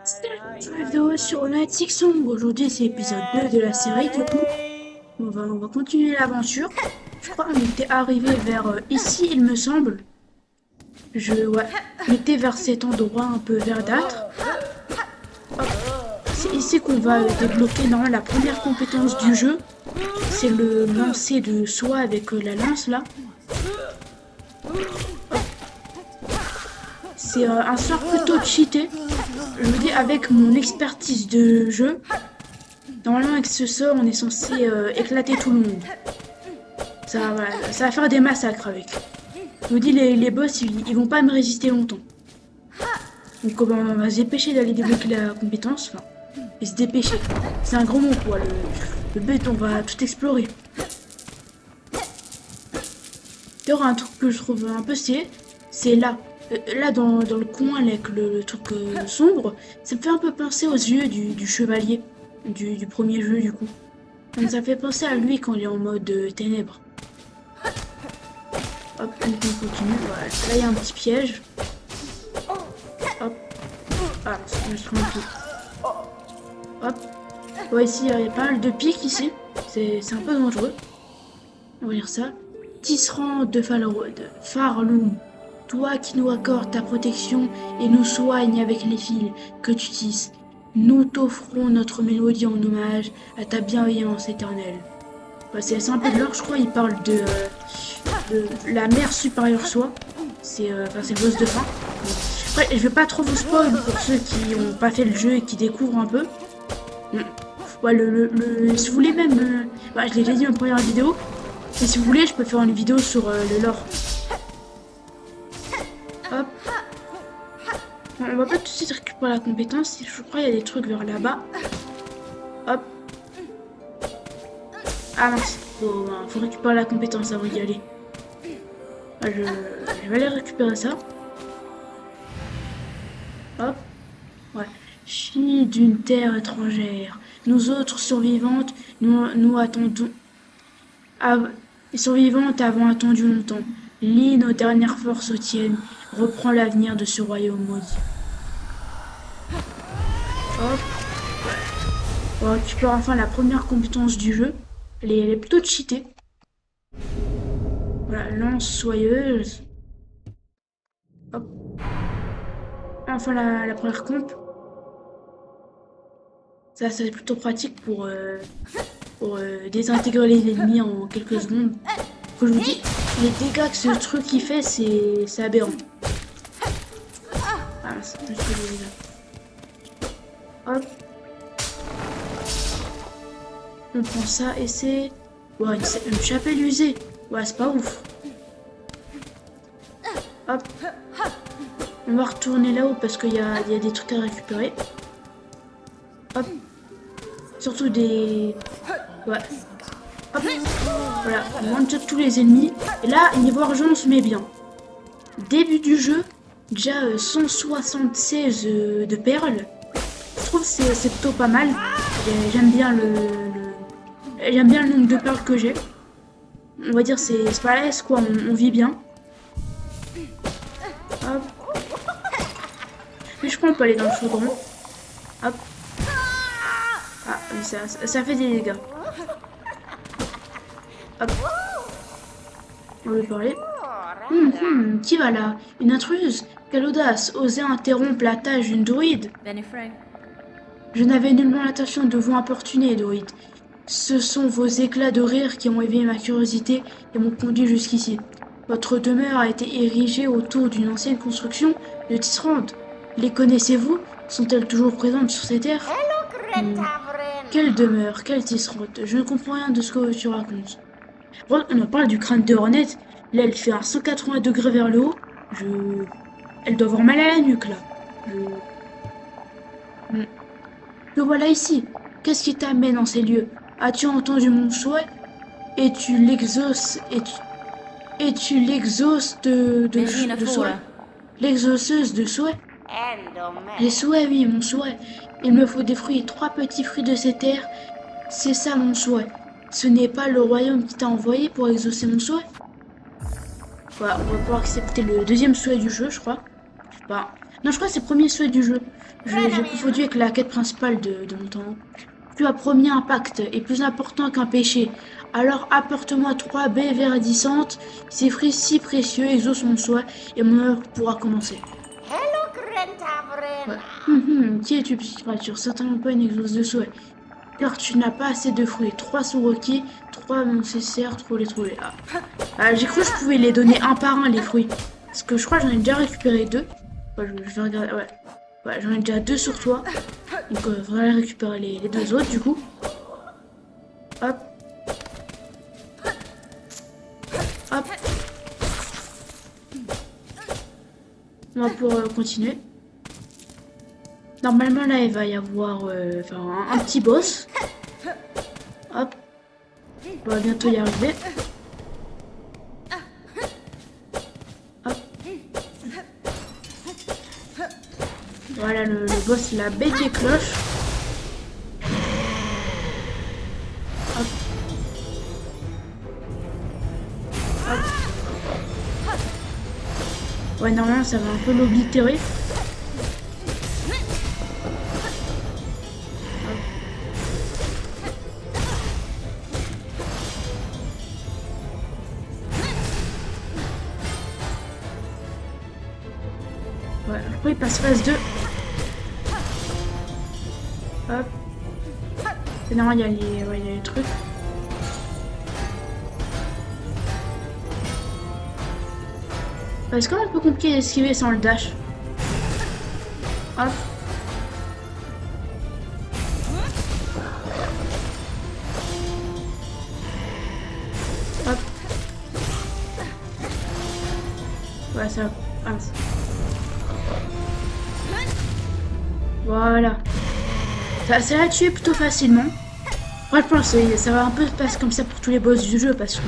Salut vidéo sur Night Six Song. Aujourd'hui c'est l'épisode 2 de la série. Du coup, on va continuer l'aventure. Je crois qu'on était arrivé vers ici, il me semble. Ouais, on était vers cet endroit un peu verdâtre. Hop. C'est ici qu'on va débloquer normalement la première compétence du jeu. C'est le lancer de soi avec la lance là. C'est un sort plutôt cheaté. Je vous dis, avec mon expertise de jeu, normalement avec ce sort on est censé éclater tout le monde. Voilà, ça va faire des massacres avec. Je vous dis, les boss ils vont pas me résister longtemps. Donc on va se dépêcher d'aller débloquer la compétence. Enfin, et se dépêcher. C'est un gros mot quoi. Le but, on va tout explorer. D'ailleurs, un truc que je trouve un peu stylé, c'est là. Là dans le coin avec le truc sombre, ça me fait un peu penser aux yeux du chevalier du premier jeu du coup. Donc ça fait penser à lui quand il est en mode ténèbres. Hop, on continue. Voilà. Là il y a un petit piège. Hop. Ah, je me trompe. Hop. Ouais, ici il y a pas mal de pics ici. C'est un peu dangereux. On va lire ça. Tisserand de Farloum. Toi qui nous accordes ta protection et nous soignes avec les fils que tu tisses, nous t'offrons notre mélodie en hommage à ta bienveillance éternelle. Bah, c'est un peu de l'or, je crois, il parle de la mère supérieure soi. C'est le boss de fin. Après, je vais pas trop vous spoil pour ceux qui n'ont pas fait le jeu et qui découvrent un peu. Ouais, si vous voulez même... je l'ai déjà dit en première vidéo. Et si vous voulez, je peux faire une vidéo sur le lore. Hop. Bon, on va pas tout de suite récupérer la compétence. Je crois qu'il y a des trucs vers là-bas. Hop. Ah mince. Faut récupérer la compétence avant d'y aller. Je vais aller récupérer ça. Hop. Ouais. Fille d'une terre étrangère. Nous autres survivantes, nous attendons... Les survivantes avons attendu longtemps. Lis nos dernières forces aux tiennes. Reprends l'avenir de ce royaume maudit. Hop. On récupère enfin la première compétence du jeu. Elle est plutôt cheatée. Voilà, lance soyeuse. Hop. Enfin la première comp. Ça c'est plutôt pratique pour désintégrer les ennemis en quelques secondes. Faut que je vous dis, les dégâts que ce truc il fait, c'est aberrant. Ah, c'est plus que les dégâts. Hop. On prend ça et c'est... Ouais, une chapelle usée. Ouais, c'est pas ouf. Hop. On va retourner là-haut parce qu'il y a des trucs à récupérer. Hop. Surtout des... Ouais. Hop. Voilà, on one-shot tous les ennemis. Et là, niveau argent, on se met bien. Début du jeu, déjà 176 de perles. Je trouve que c'est plutôt pas mal. J'aime bien j'aime bien le nombre de perles que j'ai. On va dire c'est pas la S quoi, on vit bien. Hop. Mais je crois qu'on peut aller dans le chaudron. Hop. Ah, ça fait des dégâts. Hop. On veut parler. Qui va là? Une intruse? Quelle audace! Oser interrompre la tâche d'une druide? Je n'avais nullement l'intention de vous importuner, druide. Ce sont vos éclats de rire qui ont éveillé ma curiosité et m'ont conduit jusqu'ici. Votre demeure a été érigée autour d'une ancienne construction de Tisserand. Les connaissez-vous? Sont-elles toujours présentes sur ces terres? Quelle demeure? Quelle Tisserand? Je ne comprends rien de ce que tu racontes. On en parle du crâne de Hornet. Là, elle fait un 180 degrés vers le haut. Elle doit avoir mal à la nuque, là. Le voilà ici. Qu'est-ce qui t'amène en ces lieux? As-tu entendu mon souhait? Et tu l'exauces... Et tu l'exauces de souhait? L'exauceuse de souhait? Les souhaits, oui, mon souhait. Il me faut des fruits, 3 petits fruits de ces terres. C'est ça mon souhait. Ce n'est pas le royaume qui t'a envoyé pour exaucer mon souhait? Voilà, on va pouvoir accepter le deuxième souhait du jeu, je crois. Non, je crois que c'est le premier souhait du jeu. J'ai confondu avec la quête principale de mon temps. Tu as promis un pacte est plus important qu'un péché. Alors apporte-moi 3 baies verdissantes, ces fruits si précieux exaucent mon souhait et mon œuvre pourra commencer. Ouais. Qui es-tu, petite créature? Certainement pas une exauce de souhait. Car tu n'as pas assez de fruits. 3 sont requis, 3 nécessaires, trouver. Ah. Ah, j'ai cru que je pouvais les donner un par un, les fruits. Parce que je crois que j'en ai déjà récupéré 2. Ouais, je vais regarder, ouais. Ouais, j'en ai déjà 2 sur toi. Donc, faudrait récupérer les 2 autres, du coup. Hop. Hop. On va pouvoir continuer. Normalement, là, il va y avoir un petit boss. Hop. On va bientôt y arriver. Hop. Voilà, le boss, la bête des cloches. Hop. Hop. Ouais, normalement, ça va un peu l'oblitérer. Ouais, après il passe phase 2. Hop. Et non, il y a les trucs. Est-ce qu'on peut compliqué d'esquiver sans le dash? Hop. Hop. Ouais, ça passe. Voilà. Ça l'a tué plutôt facilement. Ouais, je pense que ça va un peu se passer comme ça pour tous les boss du jeu parce que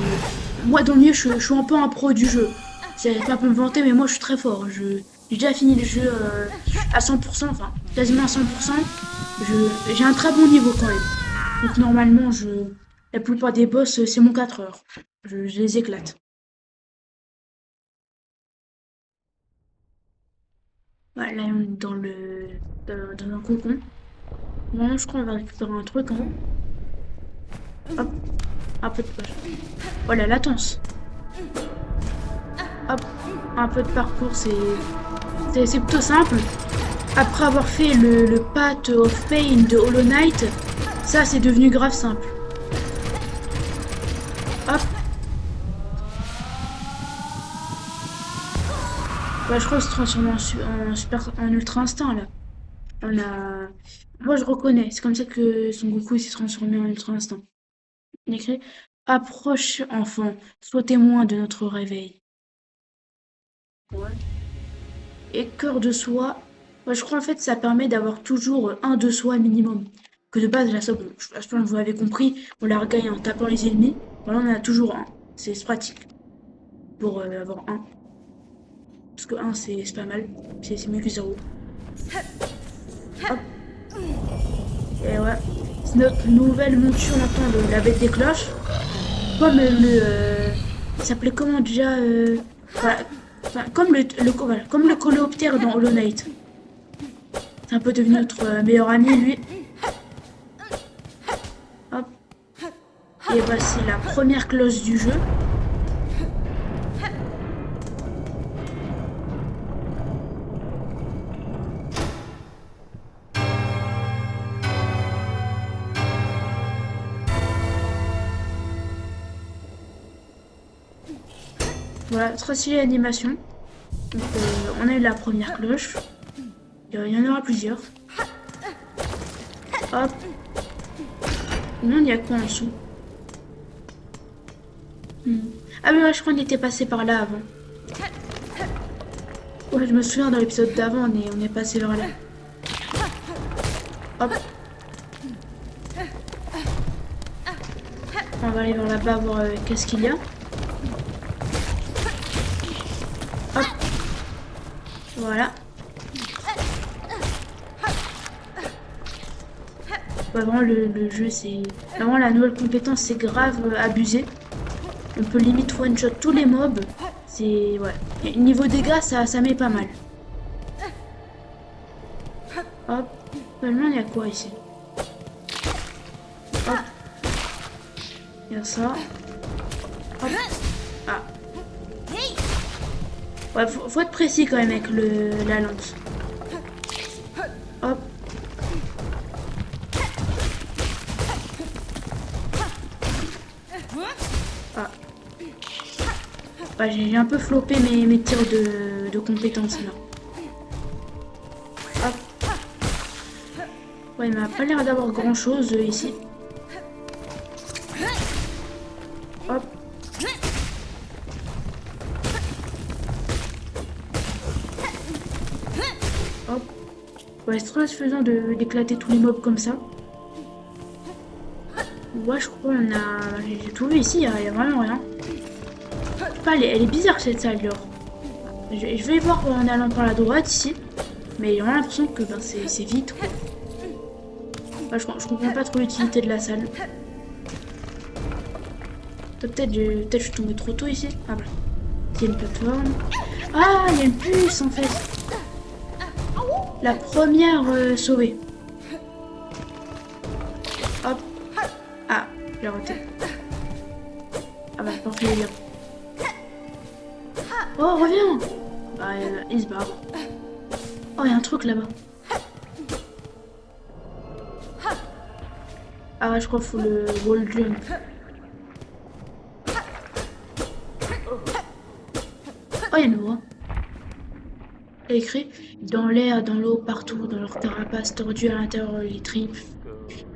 moi dans le milieu je suis un peu un pro du jeu. C'est pas pour me vanter mais moi je suis très fort. J'ai déjà fini le jeu à 100%, enfin quasiment à 100%. J'ai un très bon niveau quand même. Donc normalement la plupart des boss c'est mon 4 heures. Je les éclate. Voilà, là on est dans un cocon. Bon, je crois qu'on va récupérer un truc hein. Hop, un peu de poche. Oh la latence. Hop, un peu de parcours, c'est plutôt simple. Après avoir fait le Path of Pain de Hollow Knight, ça c'est devenu grave simple. Hop. Ouais, je crois qu'il se transforme en ultra instinct là. Moi je reconnais, c'est comme ça que Son Goku s'est transformé en ultra instinct. Il écrit approche enfant, sois témoin de notre réveil. Ouais. Et cœur de soi, moi, je crois en fait ça permet d'avoir toujours un de soi minimum. Que de base, la somme, je pense que vous l'avez compris, on la regagne en tapant les ennemis. Voilà, on en a toujours un. C'est pratique pour avoir un. Parce que un c'est pas mal. C'est mieux que 0. Hop. Et ouais. C'est notre nouvelle monture maintenant, la bête des cloches. Comme il s'appelait comment déjà voilà. Enfin, comme le coléoptère dans Hollow Knight. C'est un peu devenu notre meilleur ami, lui. Hop. Et voici la première cloche du jeu. Voilà, très stylée l'animation. Donc, on a eu la première cloche. Il y en aura plusieurs. Hop. Non, il y a quoi en dessous? Ah mais ouais, je crois qu'on était passé par là avant. Ouais, je me souviens dans l'épisode d'avant, on est passé vers là. Hop. On va aller vers là-bas voir qu'est-ce qu'il y a. Hop. Voilà. Ouais, vraiment le jeu c'est... Vraiment la nouvelle compétence c'est grave abusé. On peut limite one shot tous les mobs. C'est... Ouais. Et niveau dégâts ça met pas mal. Hop. Seulement, il y a quoi ici? Hop. Il y a ça. Hop. Ah. Ouais, faut être précis quand même avec la lance. Hop. Ah. Bah, j'ai un peu floppé mes tirs de compétences là. Hop. Ouais, il m'a pas l'air d'avoir grand chose ici. Hop. Hop. Ouais, c'est très faisant d'éclater tous les mobs comme ça. Ouais, je crois on a... J'ai tout vu ici, il y a vraiment rien. Elle est bizarre cette salle dehors. Je vais voir en allant par la droite ici. Mais j'ai vraiment l'impression que ben, c'est vite quoi. Ouais, je comprends pas trop l'utilité de la salle. Peut-être je suis tombée trop tôt ici. Ah bah. Il y a une plateforme. Ah, il y a une puce en fait. La première sauvée. Hop. Ah, j'ai raté. Ah bah, parfait, les gars. Oh, reviens. Bah, il se barre. Oh, il y a un truc là-bas. Ah ouais, je crois qu'il faut le wall jump. Oh, il y a une voix. Il y a écrit dans l'air, dans l'eau, partout, dans leur carapace tordue à l'intérieur, les tripes,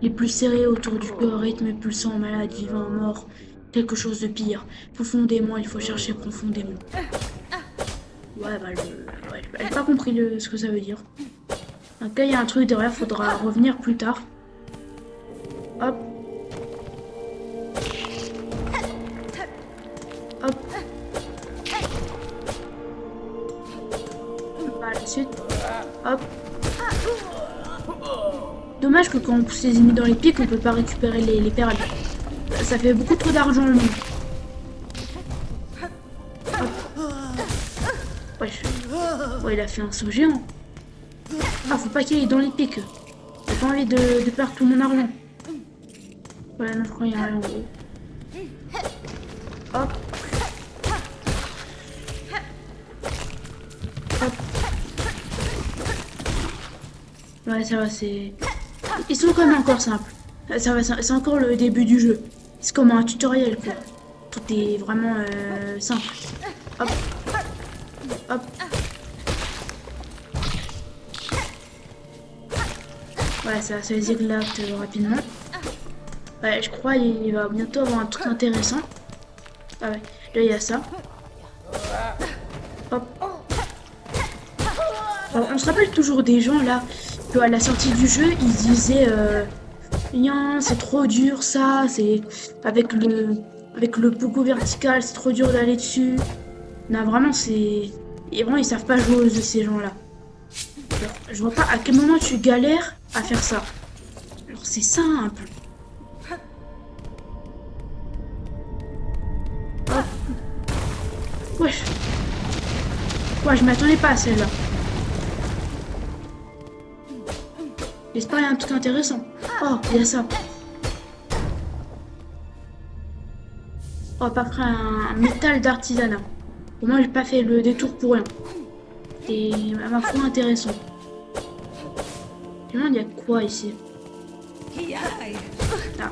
les plus serrés autour du corps, rythme pulsant, malade, vivant, mort, quelque chose de pire. Profondément, il faut chercher profondément. Ouais, bah, ouais, j'ai pas compris ce que ça veut dire. Donc là, il y a un truc derrière, faudra revenir plus tard. Hop. Hop. Bah, la suite. Hop. Dommage que quand on pousse les ennemis dans les pics, on peut pas récupérer les perles. Ça fait beaucoup trop d'argent le monde. Wesh. Ouais, il a fait un saut géant. Ah, faut pas qu'il aille dans les pics. J'ai pas envie de perdre tout mon argent. Ouais, non, je crois qu'il y a rien en haut. Hop. Hop. Ouais, ça va, c'est... Ils sont quand même encore simples. Ça va, c'est encore le début du jeu. C'est comme un tutoriel, quoi. Tout est vraiment simple. Hop. Hop. Ouais, ça les éclate rapidement. Ouais, je crois qu'il va bientôt avoir un truc intéressant. Ah ouais, là il y a ça. Hop. Alors, on se rappelle toujours des gens là, qu'à la sortie du jeu, ils disaient c'est trop dur ça, c'est avec le pogo vertical, c'est trop dur d'aller dessus. Non, vraiment, c'est... Et vraiment, ils savent pas jouer aux jeux, ces gens-là. Je vois pas à quel moment tu galères à faire ça. Alors, c'est simple. Hop. Wesh. Ouais, je m'attendais pas à celle-là. J'espère qu'il y a un truc intéressant. Oh, il y a ça. Oh, pas après un métal d'artisanat. Au moins, j'ai pas fait le détour pour rien. Et à ma foi, intéressant. Je me demande, il y a quoi ici? Ah.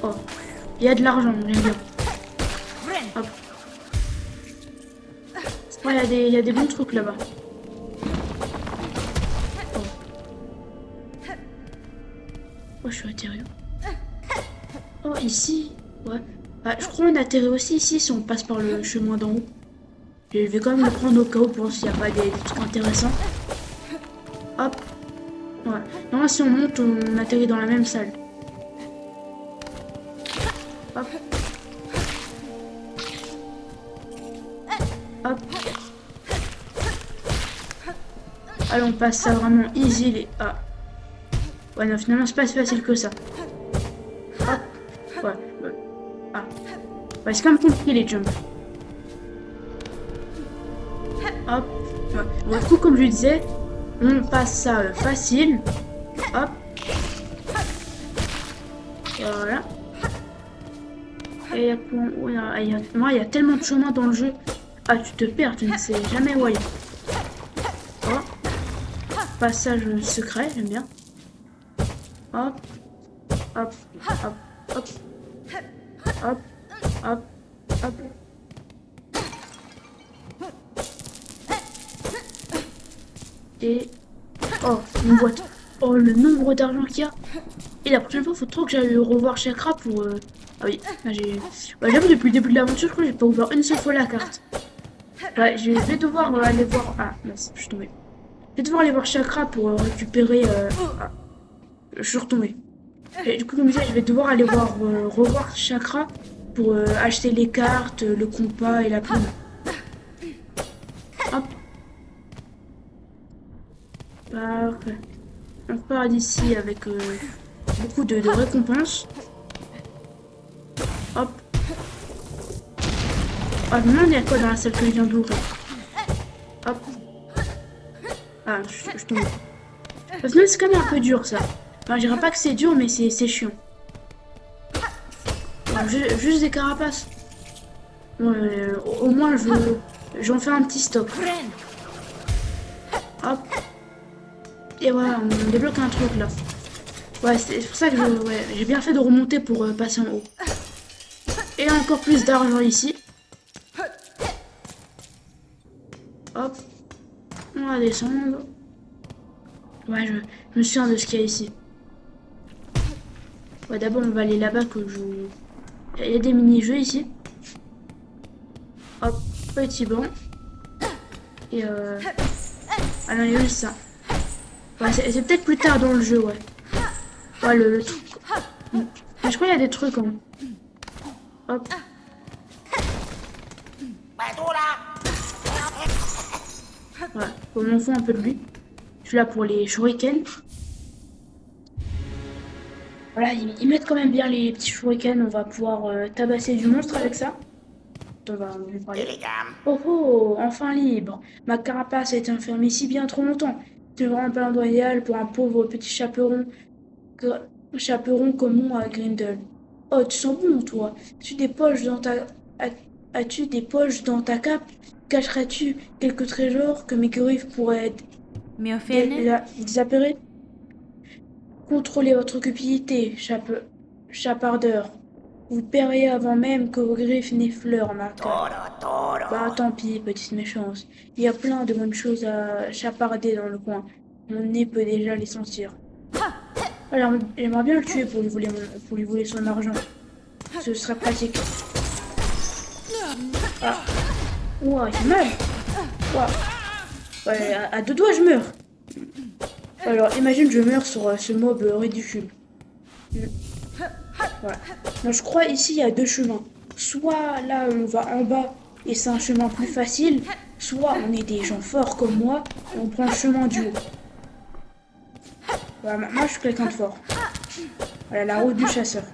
Oh. Il y a de l'argent, j'aime bien. Hop. Ouais, il y a des bons trucs là-bas. Oh. Oh, je suis atterri. Oh, ici. Ouais. Bah, je crois qu'on atterrit aussi ici si on passe par le chemin d'en haut. Je vais quand même le prendre au cas où pour voir s'il n'y a pas des trucs intéressants. Hop. Ouais. Normalement, si on monte, on atterrit dans la même salle. Hop. Hop. Allez, on passe ça vraiment easy. Ah. Ouais, non, finalement, c'est pas si facile que ça. Hop. Ouais. Ah. Ouais, c'est quand même compliqué les jumps. Hop. Ouais. Bon, du coup, comme je disais, On passe ça facile. Hop. Voilà. Et moi, il y a tellement de chemins dans le jeu. Ah, tu te perds, tu ne sais jamais où aller. Oh. Passage secret, j'aime bien. Hop. Hop. Hop. Hop. Hop. Hop. Hop. Et... Oh, une boîte. Oh, le nombre d'argent qu'il y a. Et la prochaine fois, il faut trop que j'aille revoir Chakra pour... Ah oui, j'ai... Bah, j'avoue, depuis le début de l'aventure, je crois que j'ai pas ouvert une seule fois la carte. Ouais, je vais devoir aller voir... Ah, mince, je suis tombée. Je vais devoir aller voir Chakra pour récupérer... Ah, je suis retombée. Et du coup, comme je disais, je vais devoir aller voir, revoir Chakra pour acheter les cartes, le compas et la plume. Hop. Parfait. On part d'ici avec beaucoup de récompenses. Hop. Ah, je me demande il y a quoi dans la salle que je viens d'ouvrir. Hop. Ah, je tombe. Parce que c'est quand même un peu dur ça. Enfin, je dirais pas que c'est dur, mais c'est chiant. Bon, juste des carapaces. Ouais, au moins, j'en fais un petit stock. Hop. Et voilà, on débloque un truc là. Ouais, c'est pour ça que j'ai bien fait de remonter pour passer en haut. Et encore plus d'argent ici. Hop. On va descendre. Ouais, je me souviens de ce qu'il y a ici. Ouais, d'abord on va aller là-bas que je... Il y a des mini-jeux ici. Hop, petit banc. Et ah non, il y a juste ça. Ouais, c'est peut-être plus tard dans le jeu, ouais. Ouais, le truc... Mais je crois qu'il y a des trucs, hein. Hop. Ouais, faut m'en fous un peu de lui. Je suis là pour les shurikens. Voilà, ils mettent quand même bien les petits shurikens. On va pouvoir tabasser du monstre avec ça. On va en parler. Oh oh, enfin libre. Ma carapace a été enfermée si bien trop longtemps. C'est vraiment pas l'endroit idéal pour un pauvre petit chaperon comme moi, Grindel. Oh, tu sens bon, toi. As-tu des poches dans ta... As-tu des poches dans ta cape? Cacherais-tu quelques trésors que mes griffes pourraient désappairer? Contrôlez votre cupidité, chapardeur. Vous paieriez avant même que vos griffes n'effleurent ma cape. Bah tant pis, petite méchance. Il y a plein de bonnes choses à chaparder dans le coin. Mon nez peut déjà les sentir. Alors, j'aimerais bien le tuer pour lui voler son argent. Ce serait pratique. Ah. Ouah, il fait mal. Ouah. Ouais, à deux doigts, je meurs. Alors, imagine, je meurs sur ce mob ridicule. Voilà. Donc, je crois ici, il y a deux chemins. Soit là, on va en bas et c'est un chemin plus facile. Soit on est des gens forts comme moi et on prend le chemin du haut. Voilà, moi, je suis quelqu'un de fort. Voilà, la route du chasseur.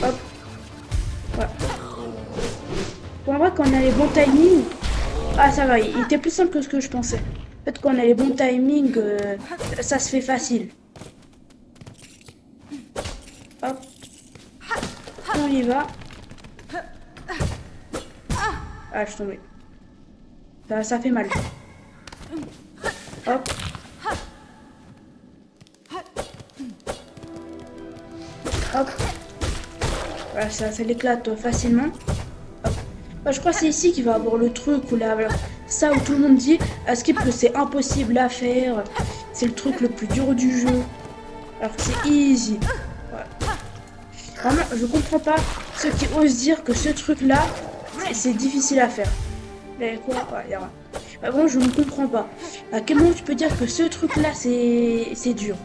Hop. Voilà. Bon, en vrai, quand on a les bons timings... Ah, ça va, il était plus simple que ce que je pensais. En fait, quand on a les bons timings, ça se fait facile. Hop. On y va. Ah, je suis tombée. Ça fait mal. Hop. Hop. Voilà, ça l'éclate facilement. Hop. Bah, je crois que c'est ici qu'il va avoir le truc où ça où tout le monde dit à Skip que c'est impossible à faire. C'est le truc le plus dur du jeu. Alors que c'est easy. Voilà. Vraiment, je comprends pas ceux qui osent dire que ce truc-là, c'est difficile à faire. Mais quoi? Ouais, y a rien. Bah, bon, je ne comprends pas. À quel moment tu peux dire que ce truc-là, c'est dur?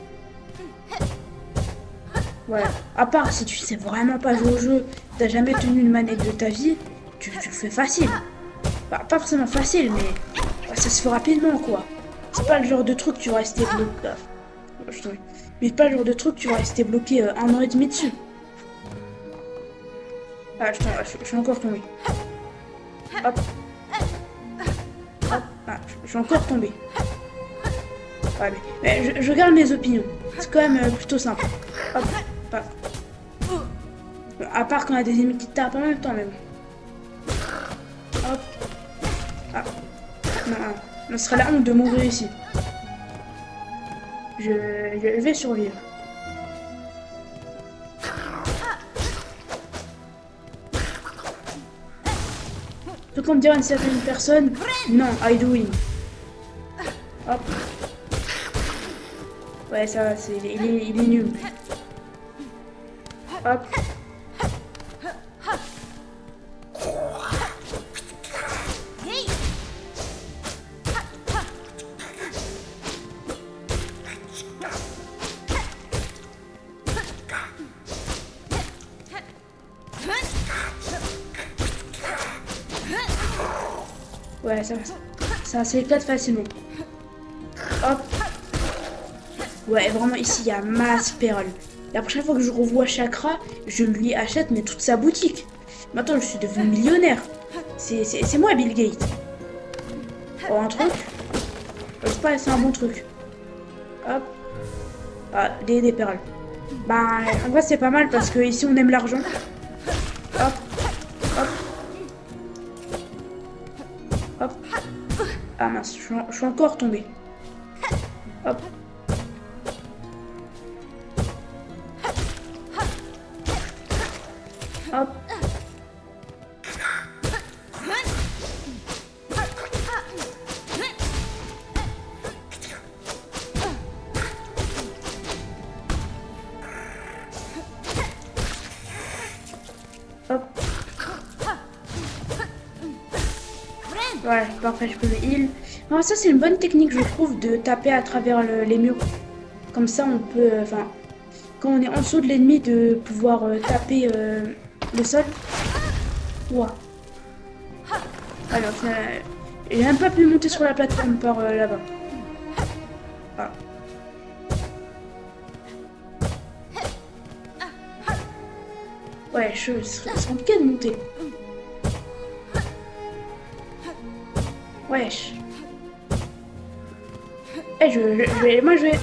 Ouais. À part si tu sais vraiment pas jouer au jeu, t'as jamais tenu une manette de ta vie, tu le fais facile. Bah, pas forcément facile, mais bah, ça se fait rapidement, quoi. C'est pas le genre de truc que tu vas rester bloqué. Je t'en- Mais c'est pas le genre de truc que tu vas rester bloqué 1 an et demi dessus. Ah, je suis encore tombé. Hop, hop, ah, je suis encore tombé. Ouais, mais je garde mes opinions. C'est quand même plutôt simple. Hop, hop. À part quand il y a des ennemis qui te tapent en même temps, même. Hop, ah. Non, non. Ce serait la honte de mourir ici. Je vais survivre. Tout comme dire à une certaine personne, non, I do win. Hop. Ouais, ça va, il est nul. Hop. Ouais, ça s'éclate facilement. Hop. Ouais, vraiment, ici, il y a masse perles. La prochaine fois que je revois Chakra, je lui achète mais toute sa boutique. Maintenant, je suis devenu millionnaire. C'est moi, Bill Gates. Oh, un truc. C'est pas, c'est un bon truc. Hop. Ah, des perles. Bah, en vrai, c'est pas mal parce que ici, on aime l'argent. Hop. Hop. Hop. Ah mince, je suis encore tombé. Hop. Hop. Hop. Voilà, parfait, je peux me heal. Ah, ça, c'est une bonne technique, je trouve, de taper à travers les murs. Comme ça, on peut... Enfin, quand on est en dessous de l'ennemi, de pouvoir taper le sol. Ouah. Alors, j'ai même pas pu monter sur la plateforme par là-bas. Ah. Ouais, c'est compliqué de monter. Wesh. Eh, moi, je vais...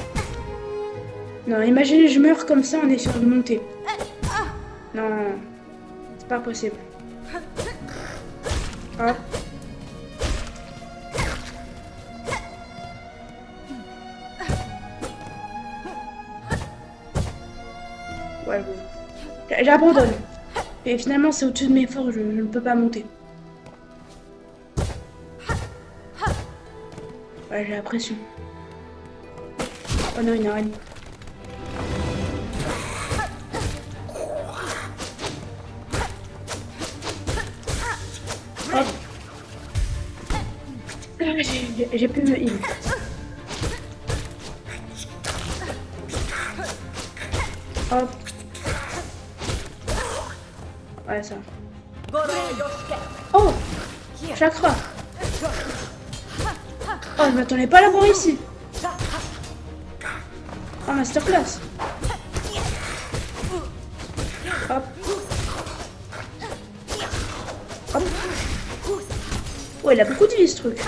Non, imaginez, je meurs comme ça en essayant de monter. Non, c'est pas possible. Hop. Ouais, bon. J'abandonne. Et finalement, c'est au-dessus de mes forces, je ne peux pas monter. Ouais, j'ai l'impression. Oh non, une araignée. Hop. J'ai plus me heal. Hop. Ouais, ça. Oh! Chakra! Oh, je m'attendais pas à l'avoir ici. Oh, masterclass. Hop. Hop. Oh, il a beaucoup de vie, ce truc.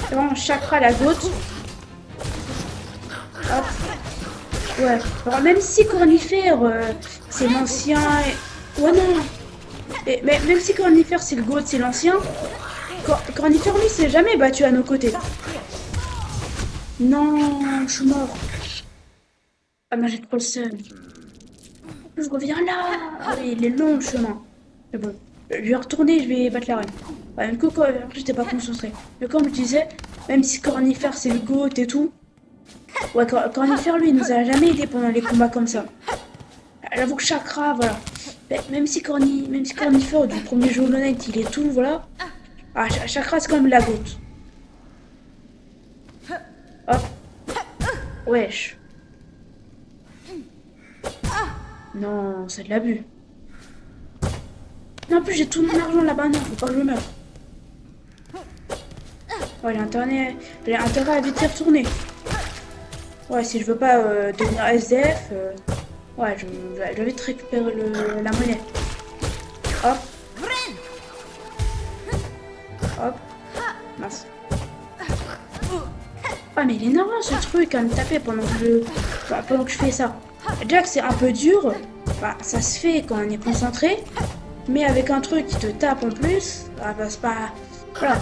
C'est vraiment chakra la goutte. Hop. Ouais. Alors, même si Cornifère, c'est l'ancien... Ouais, non. Mais même si Cornifère, c'est le GOAT, c'est l'ancien, Cornifère, lui, s'est jamais battu à nos côtés. Non, je suis mort. Ah non, j'ai trop le seum. Je reviens là. Ah oui, il est long le chemin. Mais bon, je vais retourner, je vais battre la reine. Ouais, même que j'étais pas concentré. Mais comme je disais, même si Cornifère, c'est le GOAT et tout, ouais, Cornifère, lui, il nous a jamais aidé pendant les combats comme ça. J'avoue que Chakra, voilà. Même si Cornifère du premier jeu honnête, il est tout, voilà. Ah, Chakra, c'est quand même la goutte. Hop. Wesh. Non, c'est de l'abus. Non, en plus, j'ai tout mon argent là-bas. Non, faut pas que je meure. Ouais, j'ai intérêt à vite y retourner. Ouais, si je veux pas devenir SDF, ouais, je vais vite récupérer la monnaie. Hop, hop, mince. Ah, mais il est énervant ce truc à me taper pendant que je fais ça. Déjà que c'est un peu dur, bah, ça se fait quand on est concentré, mais avec un truc qui te tape en plus, bah c'est pas... Voilà.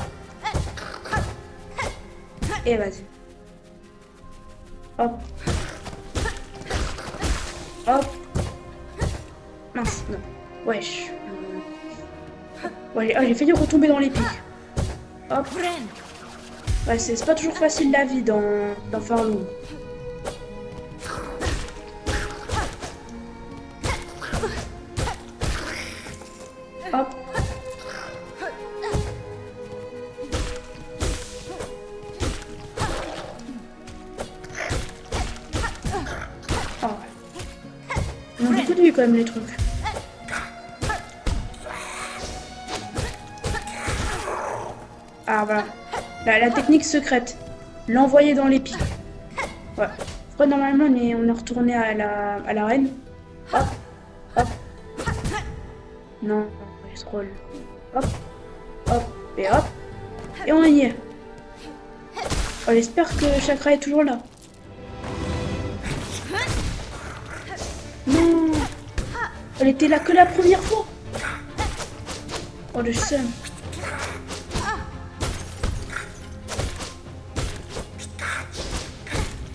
Et vas-y. Hop. Hop. Mince, non. Wesh. Ouais, j'ai failli retomber dans les pics. Hop. Ouais, c'est pas toujours facile la vie dans Far Loom. Hop. Oh. Ils ont beaucoup de vie quand même les trucs. Ah voilà. La technique secrète. L'envoyer dans les pics. Ouais. Après normalement on est retourné à l'arène. Hop. Hop. Non, il se roule. Hop. Hop. Et hop. Et on y est. On espère que Chakra est toujours là. Non. Elle était là que la première fois. Oh le seum.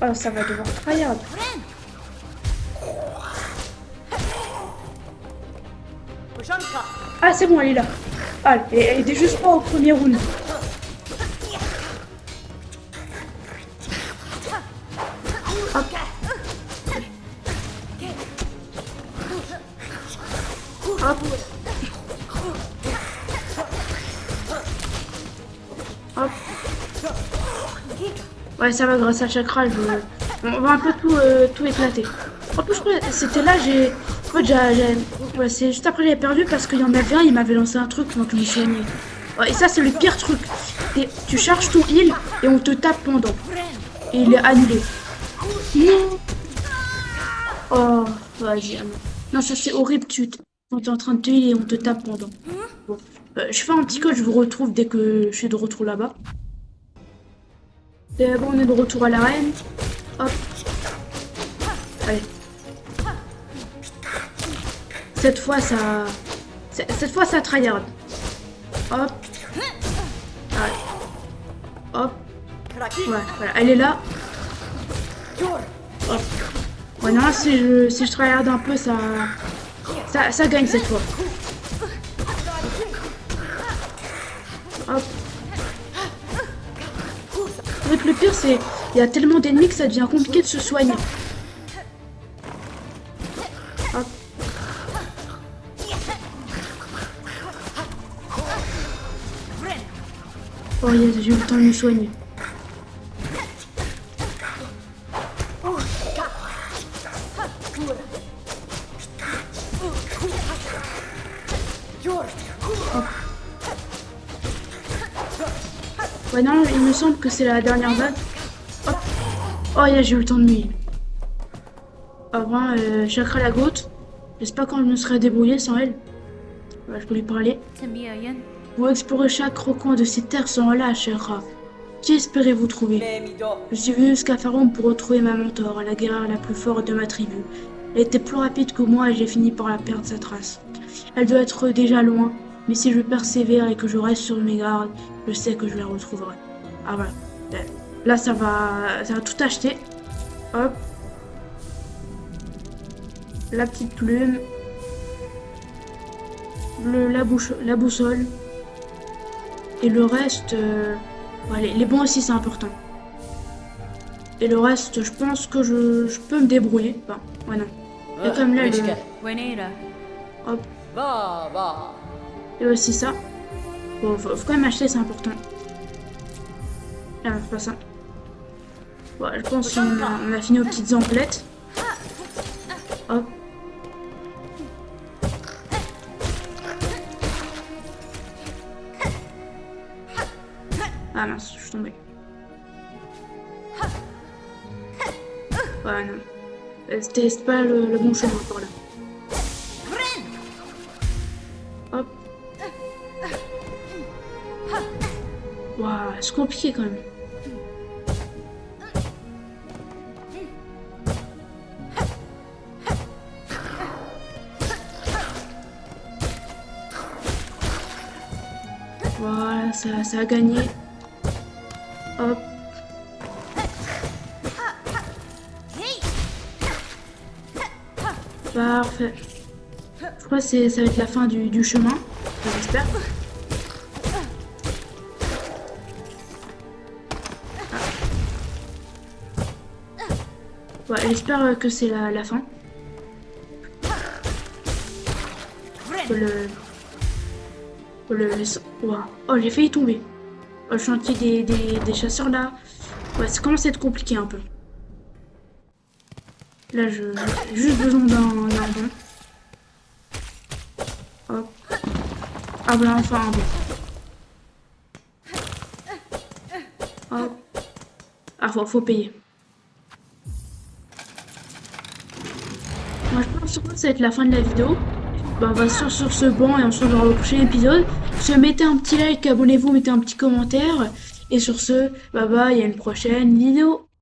Oh ça va devoir tryhard. Ah c'est bon, elle est là. Ah, elle était juste pas au premier round. Hop. Hop. Hop. Ouais, ça va grâce à Chakra, on va un peu tout éclater. En plus, je crois que c'était là, en fait, ouais, c'est juste après j'ai perdu parce qu'il y en avait un, il m'avait lancé un truc pendant que je me soignais. Ouais, et ça, c'est le pire truc. Tu charges ton heal et on te tape pendant. Et il est annulé. Non. Oh, vas-y. Non, ça c'est horrible, quand t'es en train de te heal et on te tape pendant. Bon, je fais un petit code, je vous retrouve dès que je suis de retour là-bas. Et bon, on est de retour à l'arène. Hop. Allez. Cette fois, ça tryhard. Hop. Allez. Hop. Ouais, voilà, elle est là. Hop. Ouais, non, si je tryhard un peu, ça gagne cette fois. Hop. En fait, le pire, c'est il y a tellement d'ennemis que ça devient compliqué de se soigner. Hop. Oh yes, j'ai eu le temps de me soigner. Hop. Ouais, non, il me semble que c'est la dernière vague. Hop. Oh yes, j'ai eu le temps de me. Avant, Chakra la goutte. Je sais pas quand je me serais débrouillée sans elle. Ouais, je peux lui parler. Vous explorez chaque recoin de ces terres sans relâche, Chakra. Qui espérez-vous trouver? Je suis venu jusqu'à Farum pour retrouver ma mentor, la guerrière la plus forte de ma tribu. Elle était plus rapide que moi et j'ai fini par la perdre sa trace. Elle doit être déjà loin, mais si je persévère et que je reste sur mes gardes, je sais que je la retrouverai. Ah voilà. Là, ça va tout acheter. Hop. La petite plume. La boussole. Et le reste... ouais, les bons aussi, c'est important. Et le reste, je pense que je peux me débrouiller. Enfin, ouais, non. Et comme là, hop. Et aussi ça. Bon, faut quand même acheter, c'est important. Ah, c'est pas ça. Bon, je pense qu'on a fini aux petites emplettes. Hop. Ah mince, je suis tombée. Ouais, non. C'était pas le bon chemin par là. Hop. Waouh, c'est compliqué quand même. Voilà, ça a gagné. Hop. Parfait. Je crois que ça va être la fin du chemin. Enfin, j'espère. Ouais, j'espère que c'est la fin. Ouah. Oh, j'ai failli tomber. Oh, le chantier des chasseurs là. Ouais, ça commence à être compliqué un peu. Là, j'ai juste besoin d'un bon. Hop. Ah bah enfin un bon. Hop. Ah, faut payer. Moi, je pense que ça va être la fin de la vidéo. Bah, on va sur ce banc et on se revoit au prochain épisode. Mettez un petit like, abonnez-vous, mettez un petit commentaire. Et sur ce, bye bye, il y a une prochaine vidéo.